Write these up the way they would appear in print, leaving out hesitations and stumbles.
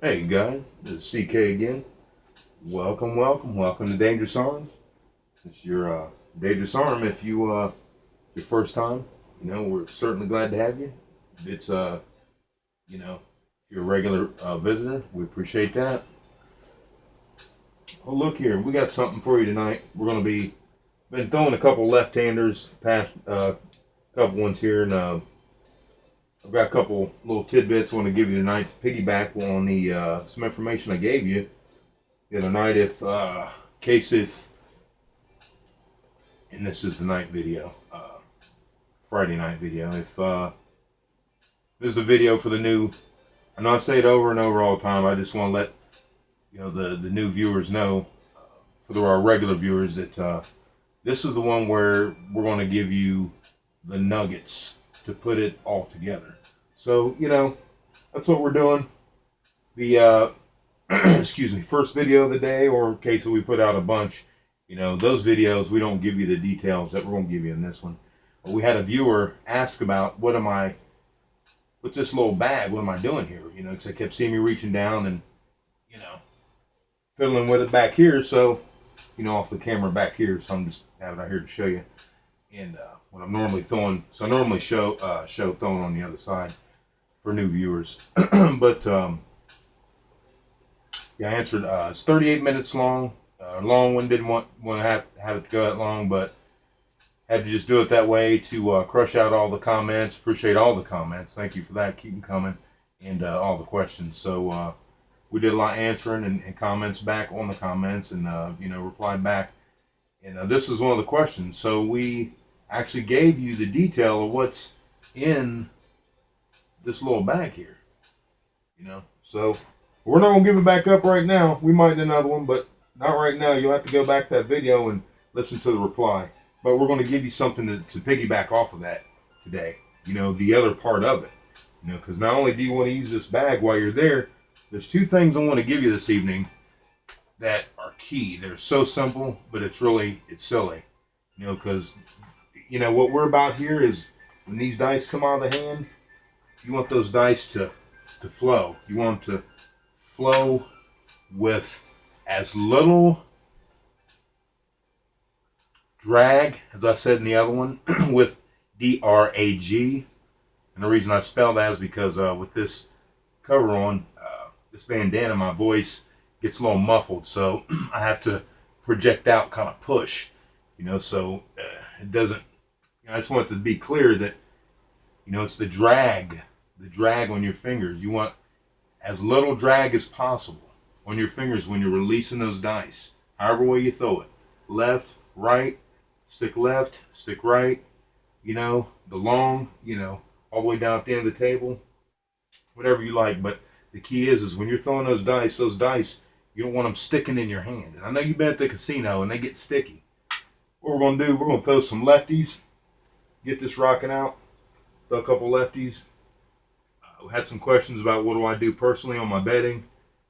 Hey guys, this is CK again. Welcome to Dangerous Arms. It's your Dangerous Arm. If you your first time, we're certainly glad to have you. If it's if you're a regular visitor, we appreciate that. Well, look here, we got something for you tonight. We're gonna been throwing a couple left-handers past couple ones here, and I've got a couple little tidbits I want to give you tonight to piggyback on the some information I gave you the other night. And this is the night video, Friday night video. If this is the video for the new, I know I say it over and over all the time. I just want to let the new viewers know, for our regular viewers, that this is the one where we're going to give you the nuggets to put it all together. So, that's what we're doing. The first video of the day, or in case that we put out a bunch, those videos, we don't give you the details that we're going to give you in this one. But we had a viewer ask about, what's this little bag? What am I doing here? Because they kept seeing me reaching down and, fiddling with it back here. So, off the camera back here. So I'm just having it out here to show you. And what I'm normally throwing, so I normally show throwing on the other side for new viewers. But yeah, I answered. It's 38 minutes long. Long one, didn't want to have it to go that long, but had to just do it that way to crush out all the comments. Appreciate all the comments. Thank you for that. Keep them coming, and all the questions. So we did a lot answering and comments back on the comments, and replied back. And this is one of the questions. So we actually gave you the detail of what's in this little bag here. So we're not gonna give it back up right now. We might in another one, but not right now. You'll have to go back to that video and listen to the reply. But we're going to give you something to piggyback off of that today. The other part of it. Because not only do you want to use this bag while you're there, there's two things I want to give you this evening that are key. They're so simple, but it's silly. Because what we're about here is, when these dice come out of the hand, you want those dice to flow. You want them to flow with as little drag, as I said in the other one, with D-R-A-G. And the reason I spell that is because with this cover on, this bandana, my voice gets a little muffled, so I have to project out, kind of push, so it doesn't. I just want it to be clear that, it's the drag on your fingers. You want as little drag as possible on your fingers when you're releasing those dice, however way you throw it. Left, right, stick left, stick right, the long, all the way down at the end of the table, whatever you like. But the key is when you're throwing those dice, you don't want them sticking in your hand. And I know you've been at the casino and they get sticky. What we're going to do, we're going to throw some lefties, get this rocking out, throw a couple lefties. We had some questions about what do I do personally on my betting.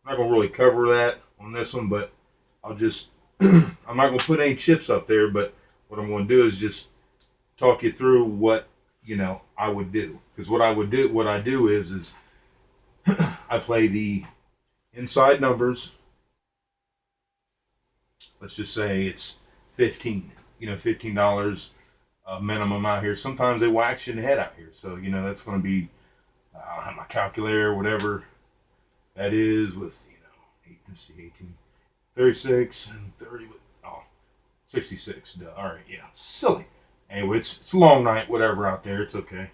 I'm not going to really cover that on this one, but I'll just, I'm not going to put any chips up there, but what I'm going to do is just talk you through what, I would do. Because what I do is I play the inside numbers. Let's just say it's 15, $15 minimum out here. Sometimes they wax you in the head out here. So, that's going to be, I have my calculator, whatever that is, with, 18, 36 and 30, 66. Duh. All right, yeah, silly. Anyway, it's a long night, whatever out there, it's okay.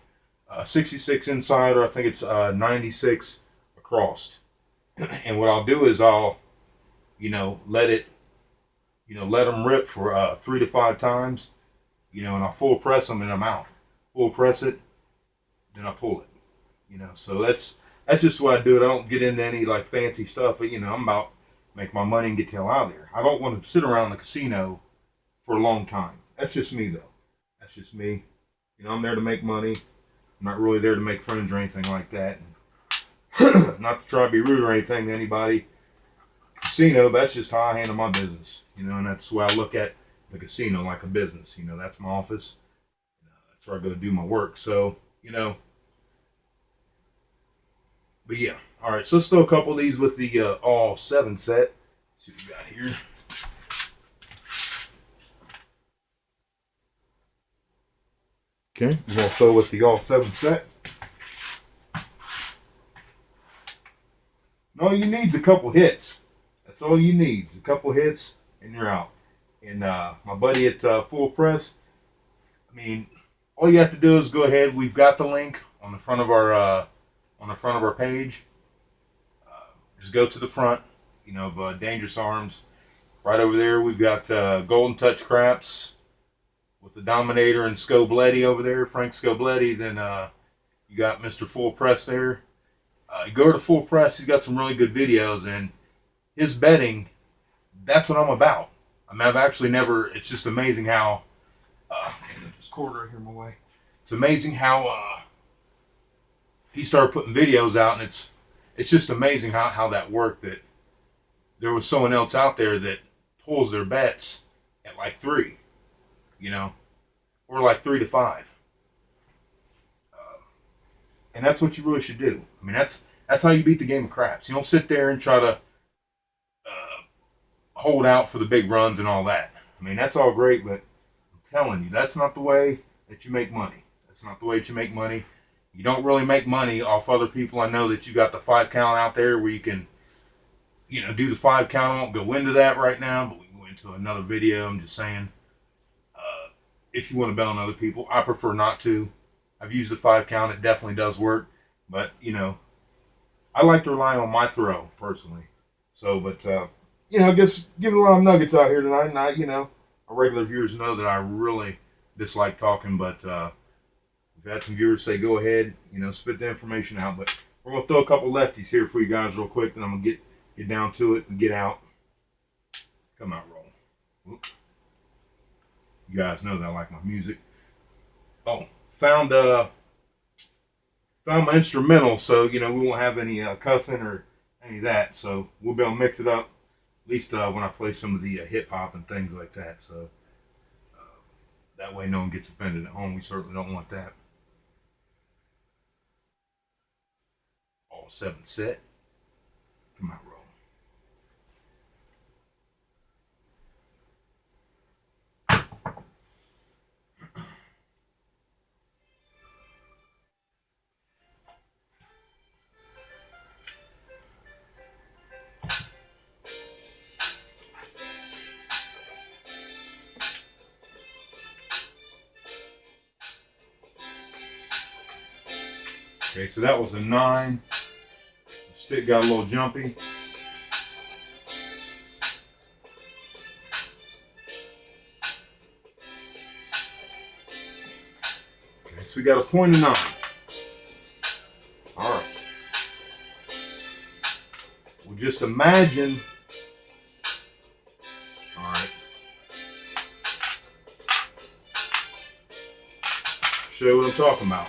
66 inside, or I think it's 96 across. And what I'll do is I'll, let them rip for 3 to 5 times, and I'll full press them and I'm out. full press it, then I pull it. So that's just the way I do it. I don't get into any like fancy stuff. But, I'm about to make my money and get the hell out of there. I don't want to sit around the casino for a long time. That's just me, though. That's just me. I'm there to make money. I'm not really there to make friends or anything like that. And not to try to be rude or anything to anybody. Casino, but that's just how I handle my business. And that's the way I look at the casino, like a business. That's my office. That's where I go do my work. So, but yeah. All right, so let's throw a couple of these with the all 7 set. Let's see what we got here. Okay, we're going to throw with the all 7 set. And all you need is a couple hits. That's all you need. A couple hits and you're out. And my buddy at Full Press, all you have to do is go ahead. We've got the link on the front of our page. Just go to the front, of Dangerous Arms. Right over there, we've got Golden Touch Craps with the Dominator and Scobletti over there, Frank Scobletti. Then you got Mr. Full Press there. You go to Full Press, he's got some really good videos, and his betting, that's what I'm about. I've actually never, it's just amazing how, this cord right here in my way. It's amazing how he started putting videos out, and it's just amazing how that worked, that there was someone else out there that pulls their bets at like 3, or like 3 to 5. And that's what you really should do. That's how you beat the game of craps. You don't sit there and try to hold out for the big runs and all that. That's all great, but I'm telling you, that's not the way that you make money. That's not the way that you make money. You don't really make money off other people. I know that you got the 5 count out there where you can, do the 5 count. I won't go into that right now, but we can go into another video. I'm just saying, if you want to bet on other people, I prefer not to. I've used the 5 count. It definitely does work. But, I like to rely on my throw, personally. So, but, I guess giving a lot of nuggets out here tonight. And our regular viewers know that I really dislike talking, but we've had some viewers say, go ahead, spit the information out. But we're going to throw a couple lefties here for you guys real quick, then I'm going to get down to it and get out. Come out, roll. Whoop. You guys know that I like my music. Oh, found my instrumental, so we won't have any cussing or any of that. So we'll be able to mix it up, at least when I play some of the hip hop and things like that. So that way no one gets offended at home. We certainly don't want that. All 7 set. Come out, roll. Okay, so that was a 9. The stick got a little jumpy. Okay, so we got a point of 9. All right. Well, just imagine. All right. Show you what I'm talking about.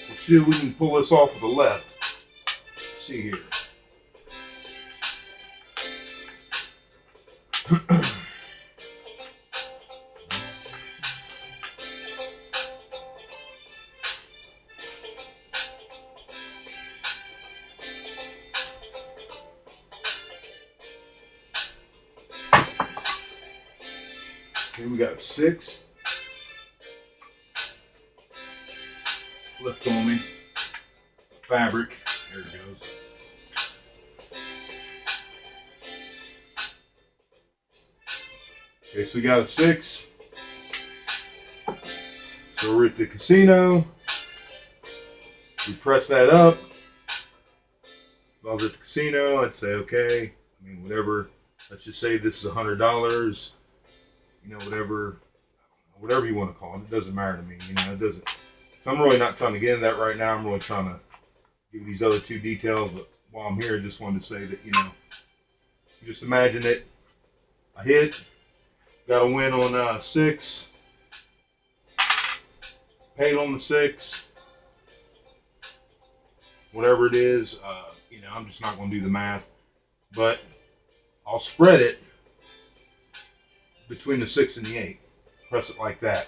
Let's see if we can pull this off with the left. Let's see here. Okay, we got a 6. Flipped on me. Fabric. There it goes. Okay, so we got a 6. So we're at the casino. We press that up. If I was at the casino, I'd say, okay, whatever. Let's just say this is $100. Whatever. whatever you want to call it. It doesn't matter to me. You know, it doesn't. So I'm really not trying to get into that right now. I'm really trying to give these other two details. But while I'm here, I just wanted to say that, you know, just imagine it. I hit, got a win on 6, paid on the 6, whatever it is. You know, I'm just not going to do the math, but I'll spread it between the 6 and the 8. Press it like that.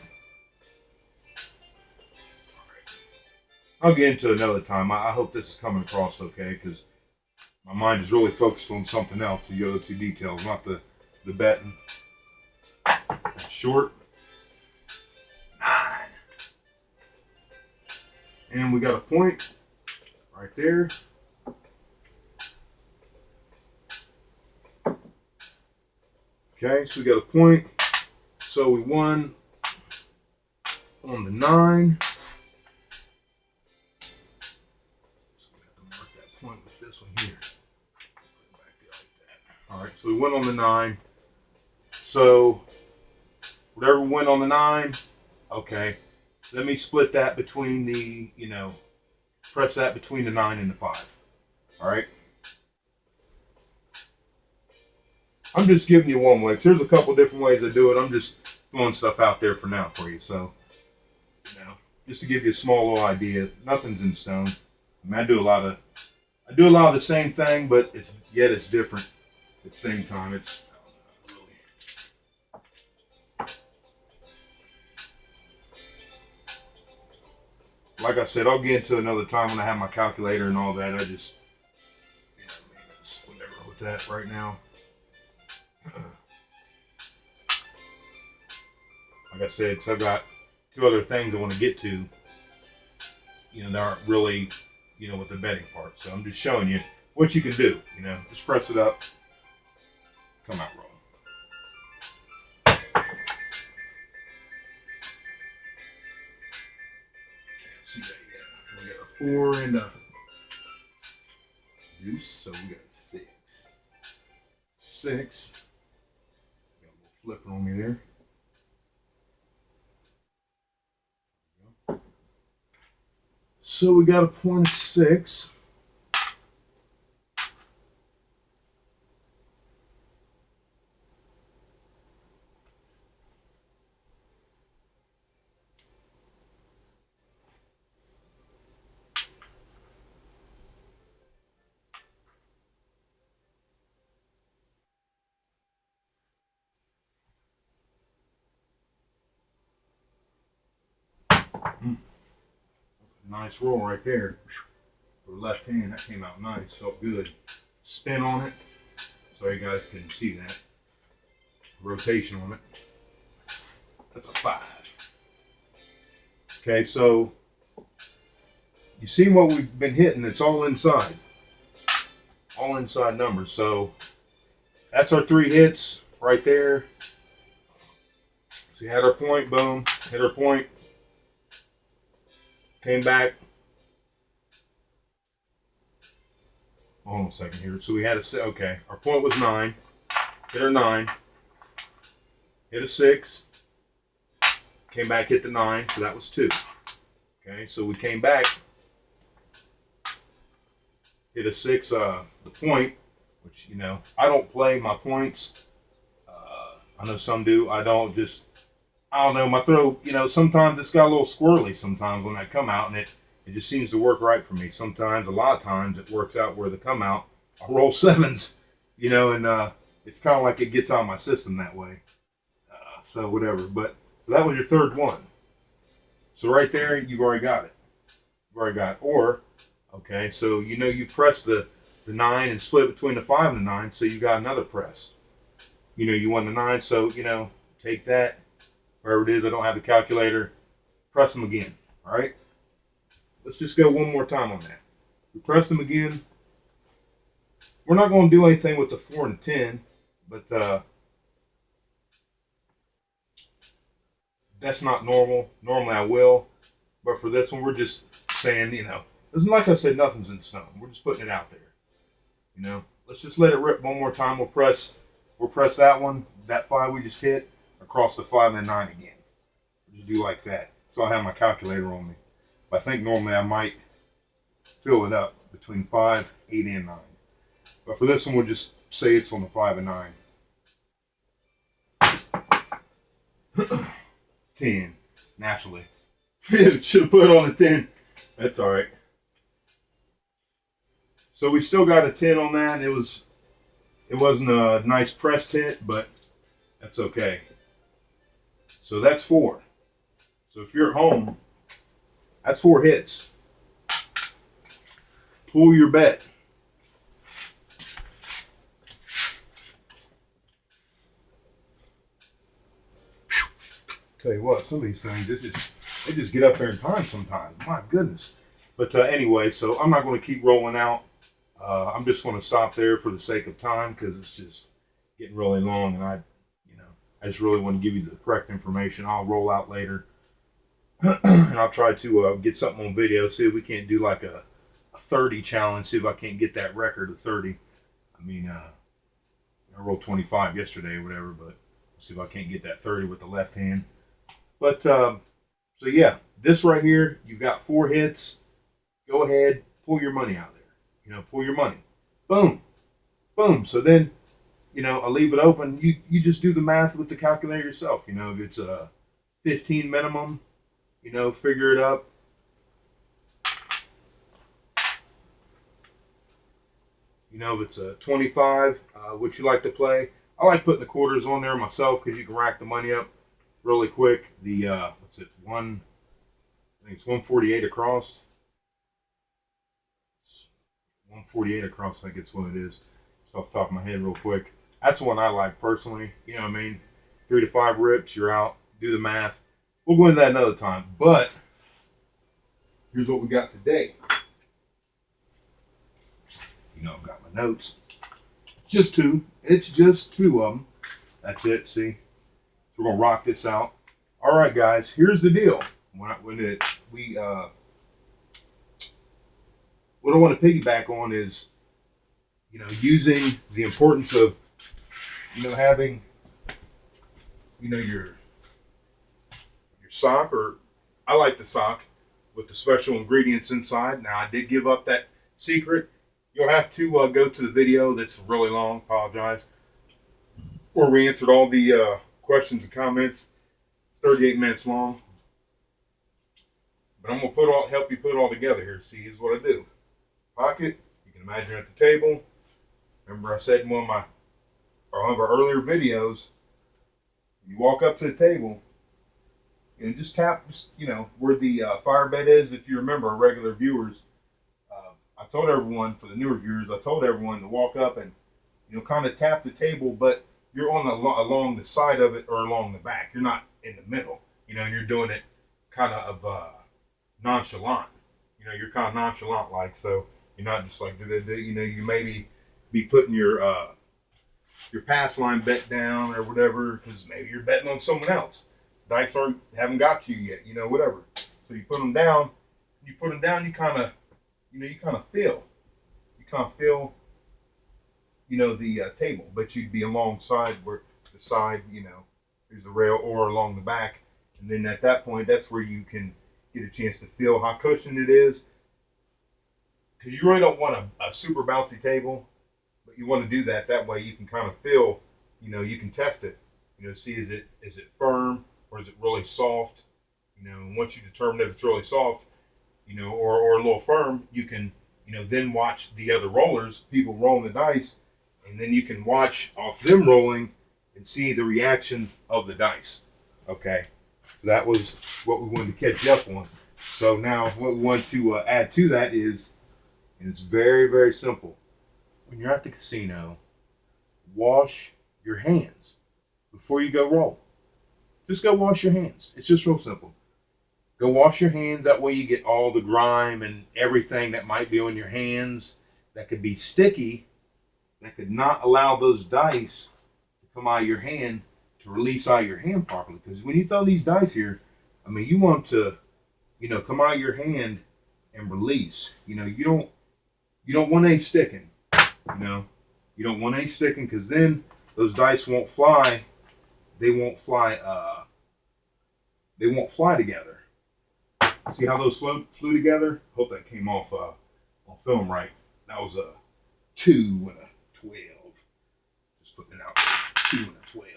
I'll get into it another time. I hope this is coming across okay, because my mind is really focused on something else, the other two details, not the betting. Short. 9. And we got a point right there. Okay, so we got a point. So we won on the 9. Point with this one here. Put it back there like that. All right, so we went on the 9. So whatever went on the 9, okay. Let me split that between the, you know, press that between the 9 and the 5. All right. I'm just giving you one way. There's a couple different ways I do it. I'm just throwing stuff out there for now for you. So, you know, just to give you a small little idea. Nothing's in stone. I mean, I do a lot of the same thing, but it's different at the same time. It's like I said, I'll get into another time when I have my calculator and all that. I just, you know, it's whatever with that right now. Like I said, because I've got 2 other things I want to get to. You know, they aren't really, you know, with the betting part. So I'm just showing you what you can do. You know, just press it up, come out wrong. Can't see that yet. We got a 4 and a deuce, so we got 6. 6. Got a little flipper on me there. So we got a point of 6. Nice roll right there. For the left hand, that came out nice. Felt good. Spin on it. So you guys can see that. Rotation on it. That's a 5. Okay, so you see what we've been hitting. It's all inside. All inside numbers. So that's our 3 hits right there. So we had our point, boom. Hit our point. Came back. Hold on a second here. So we had okay. Our point was 9. Hit our 9. Hit a 6. Came back, hit the 9. So that was 2. Okay. So we came back. Hit a 6. The point, which, you know, I don't play my points. I know some do. I don't. Just, I don't know, my throw, you know, sometimes it's got a little squirrely sometimes when I come out, and it just seems to work right for me. Sometimes, a lot of times, it works out where they come out. I roll 7s, you know, and it's kind of like it gets out of my system that way. So whatever. But so that was your 3rd one. So right there, you've already got it. You've already got it. Or, okay, so you know you press the 9 and split between the 5 and the 9, so you got another press. You know, you won the 9, so, you know, take that. Wherever it is, I don't have the calculator. Press them again. All right? Let's just go one more time on that. We press them again. We're not going to do anything with the 4 and the 10, but that's not normal. Normally I will. But for this one, we're just saying, you know, like I said, nothing's in stone. We're just putting it out there. You know, let's just let it rip one more time. We'll press that one, that 5 we just hit, across the 5 and 9 again. do like that. So I have my calculator on me. But I think normally I might fill it up between 5, 8, and 9. But for this one, we'll just say it's on the 5 and 9. 10, naturally. Should have put it on a 10. That's all right. So we still got a 10 on that. It wasn't a nice press tent, but that's okay. So that's 4. So if you're at home, that's 4 hits. Pull your bet. Tell you what, some of these things, they just get up there in time sometimes. My goodness. But anyway, so I'm not going to keep rolling out. I'm just going to stop there for the sake of time because it's just getting really long, and I just really want to give you the correct information. I'll roll out later, and I'll try to get something on video. See if we can't do like a 30 challenge. See if I can't get that record of 30. I mean, I rolled 25 yesterday or whatever, but see if I can't get that 30 with the left hand. But, so yeah, this right here, you've got 4 hits. Go ahead, pull your money out there. Pull your money. Boom. Boom. So then, I'll leave it open. You just do the math with the calculator yourself. If it's a 15 minimum, figure it up. If it's a 25, what you like to play. I like putting the quarters on there myself because you can rack the money up really quick. The what's it? I think it's 148 across. 148 across. I think it's what it is. Just off the top of my head, real quick. That's one I like personally. You know what I mean? 3 to 5 rips, you're out. Do the math. We'll go into that another time. But here's what we got today. I've got my notes. It's just 2. It's just 2 of them. That's it. See. We're gonna rock this out. All right, guys. Here's the deal. What I want to piggyback on is, using the importance of, having, your sock, or I like the sock with the special ingredients inside. Now I did give up that secret. You'll have to go to the video that's really long. Apologize. Where we answered all the questions and comments. It's 38 minutes long. But I'm going to help you put it all together here. See, here's what I do. Pocket. You can imagine at the table. Remember I said in one of our earlier videos, you walk up to the table and just tap, where the fire bed is. If you remember, our regular viewers, I told everyone, for the newer viewers, I told everyone to walk up and, kind of tap the table, but you're on along the side of it or along the back. You're not in the middle, and you're doing it kind of nonchalant. You're kind of nonchalant like, so you're not just like, you maybe be putting your pass line bet down or whatever, because maybe you're betting on someone else. Dice haven't got to you yet, whatever. So you put them down. You kind of, you kind of feel. The table, but you'd be alongside where the side, there's the rail, or along the back, and then at that point, that's where you can get a chance to feel how cushioned it is. Because you really don't want a super bouncy table, but you want to do that. That way, you can kind of feel, you can test it. See is it firm or is it really soft? And once you determine if it's really soft, or a little firm, you can, then watch the other rollers, people rolling the dice. And then you can watch off them rolling and see the reaction of the dice. Okay. So that was what we wanted to catch you up on. So now what we want to add to that is, and it's very, very simple. When you're at the casino, wash your hands before you go roll. Just go wash your hands. It's just real simple. Go wash your hands. That way you get all the grime and everything that might be on your hands that could be sticky, that could not allow those dice to come out of your hand, to release out of your hand properly. Because when you throw these dice here, you want to, come out of your hand and release. You don't want any sticking. You don't want any sticking, because then those dice won't fly. They they won't fly together. See how those flew together? Hope that came off on film right. That was a 2 and a 12. Just putting it out there. 2 and a 12.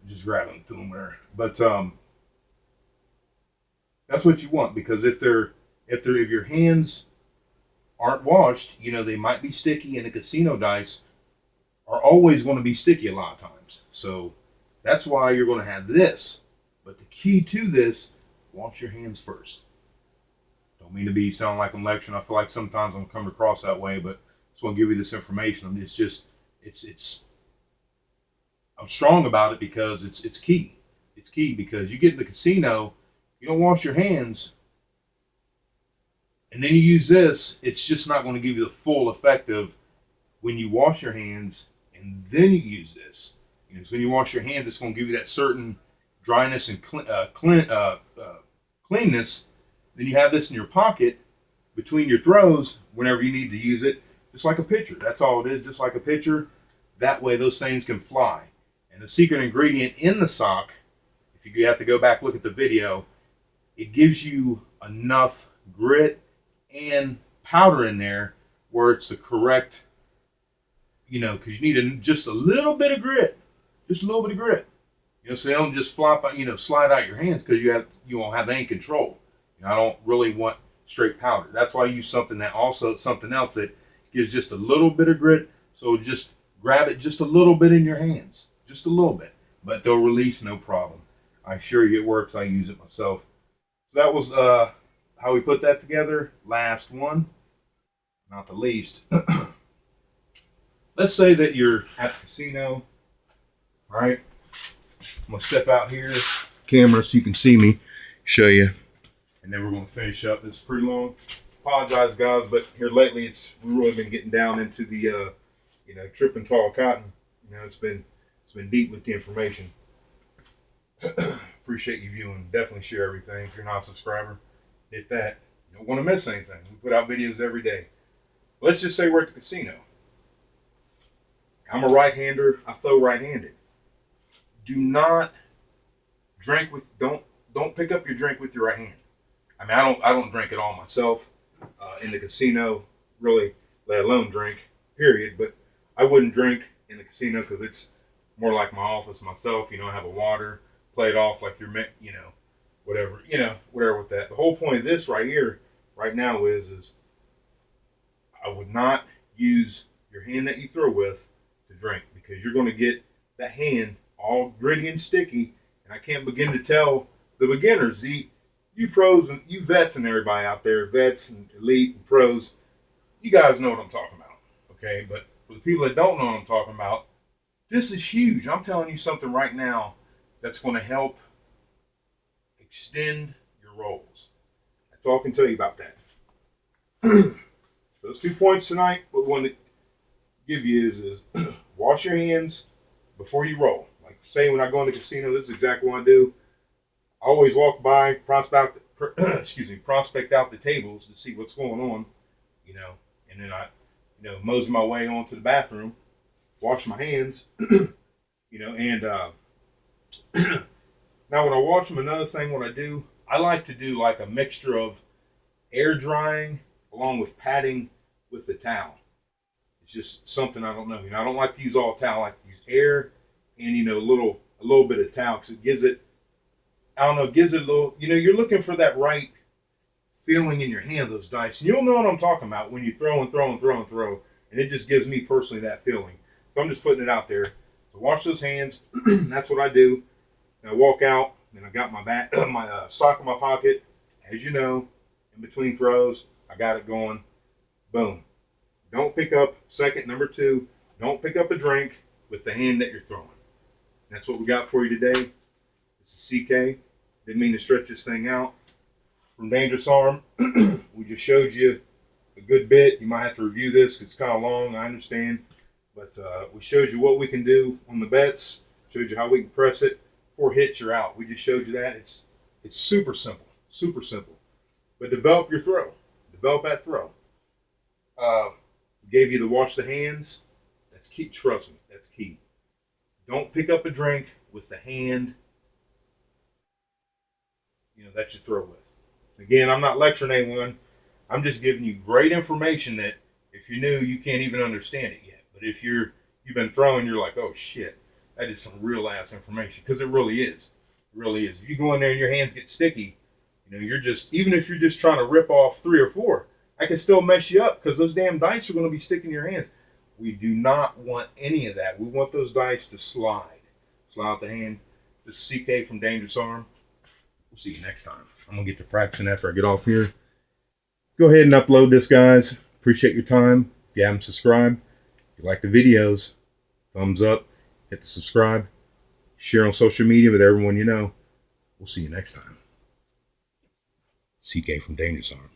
Just grabbing the film there. But that's what you want, because if your hands aren't washed, they might be sticky, and the casino dice are always going to be sticky a lot of times. So that's why you're going to have this. But the key to this, wash your hands first. Don't mean to sound like I'm lecturing. I feel like sometimes I'm coming across that way, but I just want to give you this information. I'm strong about it because it's key. It's key because you get in the casino, you don't wash your hands, and then you use this, it's just not going to give you the full effect of when you wash your hands and then you use this. So when you wash your hands, it's going to give you that certain dryness and cleanness. Then you have this in your pocket between your throws whenever you need to use it, just like a pitcher. That's all it is, just like a pitcher. That way those things can fly. And the secret ingredient in the sock, if you have to go back look at the video, it gives you enough grit and powder in there where it's the correct, because you need just a little bit of grit. Just a little bit of grit. So they don't just flop out, slide out your hands, because you won't have any control. I don't really want straight powder. That's why I use something else that gives just a little bit of grit. So just grab it just a little bit in your hands. Just a little bit. But they'll release no problem. I assure you it works. I use it myself. So that was how we put that together. Last one, not the least. Let's say that you're at the casino. All right. I'm going to step out here, camera, so you can see me, show you. And then we're going to finish up. This is pretty long. Apologize, guys, but here lately we've really been getting down into the, tripping tall cotton. It's been deep with the information. Appreciate you viewing. Definitely share everything. If you're not a subscriber, hit that. You don't want to miss anything. We put out videos every day. Let's just say we're at the casino. I'm a right-hander. I throw right-handed. Do not don't pick up your drink with your right hand. I don't drink at all myself in the casino, really, let alone drink, period. But I wouldn't drink in the casino because it's more like my office myself. I have a water, play it off like you're, whatever with that. The whole point of this right here, right now is I would not use your hand that you throw with to drink, because you're going to get that hand all gritty and sticky, and I can't begin to tell the beginners, you pros and you vets and everybody out there, vets and elite and pros, you guys know what I'm talking about, okay? But for the people that don't know what I'm talking about, this is huge. I'm telling you something right now that's going to help extend your rolls. That's all I can tell you about that. So those 2 points tonight, what we want to give you is wash your hands before you roll. Like say when I go in the casino, this is exactly what I do. I always walk by, prospect out the tables to see what's going on, and then I, mosey my way onto the bathroom, wash my hands, and now when I wash them, another thing what I do, I like to do like a mixture of air drying along with patting with the towel. It's just something I don't know. I don't like to use all towel. I like to use air and a little bit of towel, because it gives it. I don't know. It gives it a little. You're looking for that right feeling in your hand, those dice, and you'll know what I'm talking about when you throw and throw and throw and throw, and it just gives me personally that feeling. So I'm just putting it out there. So wash those hands. That's what I do. And I walk out, and I got my my sock in my pocket. As you know, in between throws, I got it going. Boom. Don't pick up, number 2, don't pick up a drink with the hand that you're throwing. That's what we got for you today. This is CK. Didn't mean to stretch this thing out. From Dangerous Arm, we just showed you a good bit. You might have to review this because it's kind of long, I understand. But we showed you what we can do on the bets, showed you how we can press it. 4 hits, you're out. We just showed you that. It's super simple, super simple. But develop your throw. Develop that throw. Gave you the wash the hands. That's key. Trust me, that's key. Don't pick up a drink with the hand that you throw with. Again, I'm not lecturing anyone. I'm just giving you great information that if you're new, you can't even understand it yet. But if you've been throwing, you're like, oh shit, that is some real ass information, because it really is. It really is. If you go in there and your hands get sticky, you're just, even if you're just trying to rip off 3 or 4, I can still mess you up because those damn dice are going to be sticking in your hands. We do not want any of that. We want those dice to slide out the hand. This is CK from Dangerous Arm. We'll see you next time. I'm going to get to practicing after I get off here. Go ahead and upload this, guys. Appreciate your time. If you haven't subscribed, if you like the videos, thumbs up, hit the subscribe, share on social media with everyone you know. We'll see you next time. CK from Dangerous Arm.